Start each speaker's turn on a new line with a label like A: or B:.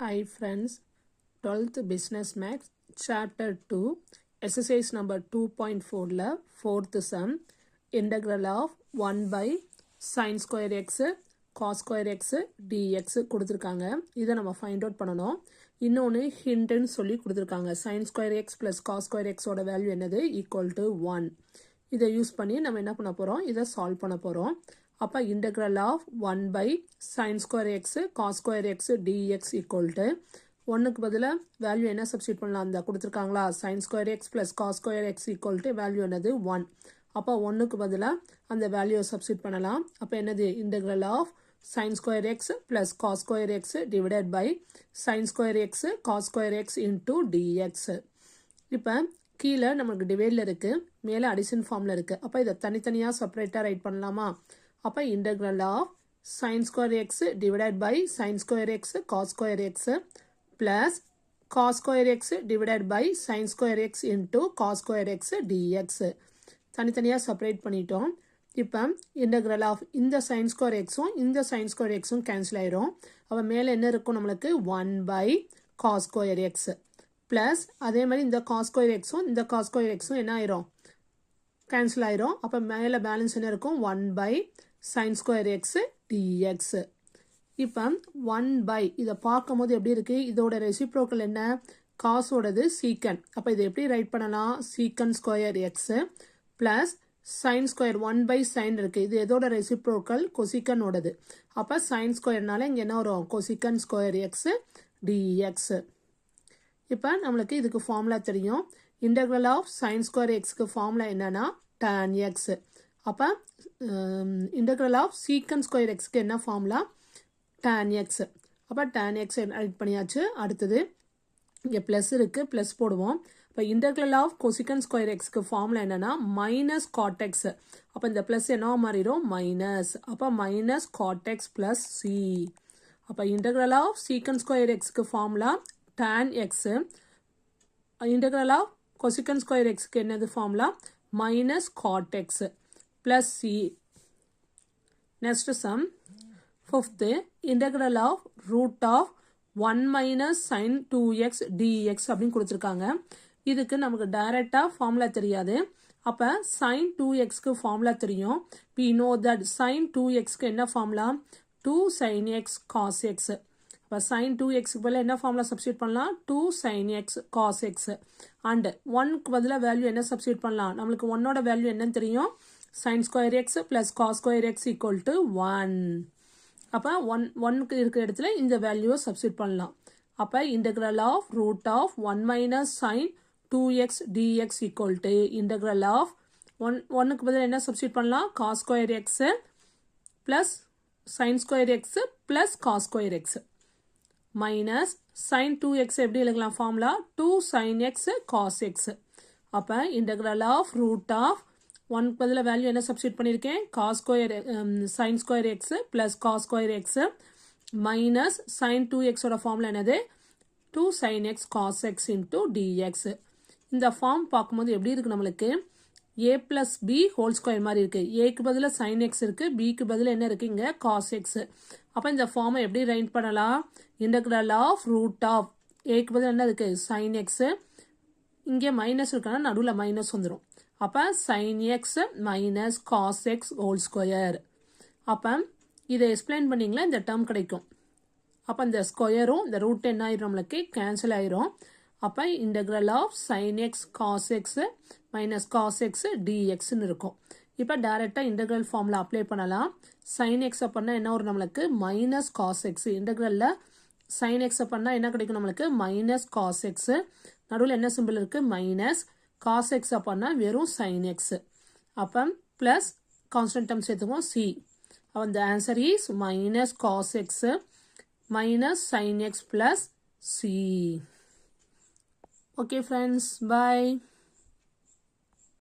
A: Hi friends, 12th Business Max Chapter 2 Exercise number 2.4 la 4th sum Integral of 1 by sin square x cos square x dx கொடுத்திருக்காங்க. இதை நம்ம find out பண்ணணும். இன்னொன்று hintன்னு சொல்லி கொடுத்திருக்காங்க. sin square x plus cos square x ஓட value என்னது equal to 1. இதை யூஸ் பண்ணி நம்ம என்ன பண்ண போறோம், இதை சால்வ் பண்ண போறோம். அப்போ integral of 1 by sin square x cos square x dx equal to 1க்கு பதிலாக வேல்யூ என்ன சப்ஸ்டியூட் பண்ணலாம், அந்த கொடுத்துருக்காங்களா sin square x plus cos square x equal to value என்னது 1. அப்போ 1க்கு பதிலாக அந்த வேல்யூவை சப்ஸ்டியூட் பண்ணலாம். அப்போ என்னது integral of sin square x plus cos square x divided by sin square x cos square x into dx. இப்போ கீழே நமக்கு டிவைடில் இருக்குது, மேலே அடிஷன் ஃபார்மில் இருக்குது. அப்போ இதை தனித்தனியாக செப்பரேட்டாக ரைட் பண்ணலாமா? அப்போ integral of sin square x divided by sin square x cos square x plus cos square x divided by sin square x into cos square x dx தனித்தனியாக செப்பரேட் பண்ணிட்டோம். இப்போ integral of இந்த sin square xும் இந்த sin square xும் cancel ஆயிரும். அப்போ மேலே என்ன இருக்கும் நம்மளுக்கு 1 by cos square x plus அதே மாதிரி இந்த cos square xும் இந்த cos square xும் என்ன ஆயிரும், கேன்சல் ஆயிரும். அப்போ மேலே பேலன்ஸ் என்ன இருக்கும், 1 by sin square x dx. இப்போ 1 by இதை பார்க்கும் போது எப்படி இருக்கு, இதோட ரெசிப்ரோக்கல் என்ன, காசோடது சீக்கன். அப்போ இதை எப்படி ரைட் பண்ணலாம், secant square X plus sine square 1 by sine இருக்கு, இது எதோட ரெசிப்ரோக்கல், கொசிக்கன் ஓடது. அப்போ சைன் ஸ்கொயர்னால இங்கே என்ன வரும், கொசிக்கன் ஸ்கொயர் எக்ஸ் டிஎக்ஸ். இப்போ நம்மளுக்கு இதுக்கு ஃபார்முலா தெரியும். இன்டெக்ரல் ஆஃப் சைன் ஸ்கொயர் எக்ஸ்க்கு ஃபார்முலா என்னன்னா tan x. அப்போ இன்டெக்ரல் ஆஃப் சீக்கன் ஸ்கொயர் எக்ஸ்க்கு என்ன ஃபார்முலா, tan x. அப்போ tan x ரைட் பண்ணியாச்சு. அடுத்தது இங்கே ப்ளஸ் இருக்குது, ப்ளஸ் போடுவோம். இப்போ இன்டெக்ரல் ஆஃப் கொசிக்கன் ஸ்கொயர் எக்ஸ்க்கு ஃபார்முலா என்னன்னா மைனஸ் காட் எக்ஸ். அப்போ இந்த ப்ளஸ் என்ன மாறிடும், மைனஸ். அப்போ minus cot x plus C. அப்போ இன்டெக்ரல் ஆஃப் சீக்கன் ஸ்கொயர் எக்ஸ்க்கு formula tan x. Integral of cosecant square எக்ஸ்க்கு என்னது formula, minus cot x plus c. Next sum, fifth, integral of root of 1 minus sin 2x dx அப்படின்னு கொடுத்துருக்காங்க. இதுக்கு நமக்கு டைரக்டா formula தெரியாது. அப்போ sin 2xக்கு ஃபார்முலா தெரியும். we know that sin 2xக்கு என்ன formula, 2 sin x cos x. இப்போ sin 2xக்கு பதிலாக என்ன ஃபார்முலா சப்ஸ்டியூட் பண்ணலாம், 2 sin x cos x. And 1க்கு பதிலாக வேல்யூ என்ன சப்ஸ்டியூட் பண்ணலாம், நம்மளுக்கு 1ஓட வேல்யூ என்னன்னு தெரியும், sin square x plus cos square x equal to 1. அப்போ 1க்கு இருக்கிற இடத்துல இந்த வேல்யூவை சப்ஸ்டியூட் பண்ணலாம். அப்போ integral of root of 1 minus sin 2x dx equal to integral of 1க்கு பதிலாக என்ன சப்ஸ்டியூட் பண்ணலாம், cos square x plus sin square x plus cos square x minus sin 2x எப்படி எழுதலாம், formula 2 sin x cos x. அப்போ integral of root of 1 பதில் value என்ன substitute பண்ணியிருக்கேன், cos square sin square x plus cos square x minus sin 2x ஓட formula என்னது, 2 sin x cos x into dx. இந்த form பார்க்கும்போது எப்படி இருக்கு, நம்மளுக்கு a plus b whole square மாதிரி இருக்கு. ஏக்கு பதிலாக sin x இருக்கு, பிக்கு பதிலாக என்ன இருக்கு இங்கே cos x. அப்போ இந்த ஃபார்மை எப்படி ரைட் பண்ணலாம், இன்டெக்ரல் ஆஃப் ரூட் ஆஃப் ஏக்கு பதில் என்ன இருக்கு sin x, இங்கே மைனஸ் இருக்குன்னா நடுவில் மைனஸ் வந்துடும். அப்போ sin x minus cos x whole square. அப்போ இதை எக்ஸ்பிளைன் பண்ணிங்களா இந்த டேர்ம் கிடைக்கும். அப்போ இந்த ஸ்கொயரும் இந்த ரூட் என்ன ஆயிரும், நம்மளுக்கு கேன்சல் ஆயிரும். அப்போ integral of sin x cos x minus cos x dxன்னு இருக்கும். இப்போ டைரெக்டாக இன்டெக்ரல் ஃபார்முலா அப்ளை பண்ணலாம். sin x பண்ணால் என்ன வரும், நம்மளுக்கு மைனஸ் cos x. இன்டெக்ரலில் sin x பண்ணால் என்ன கிடைக்கும், நம்மளுக்கு மைனஸ் cos x. நடுவில் என்ன சிம்பிள் இருக்குது, மைனஸ். cos x பண்ணால் வெறும் sin x. அப்போ ப்ளஸ் கான்ஸ்டன்ட் டேர்ம் சேர்த்துக்குவோம் c. அப்போ the answer is minus cos x minus sin x plus c. Okay friends, bye.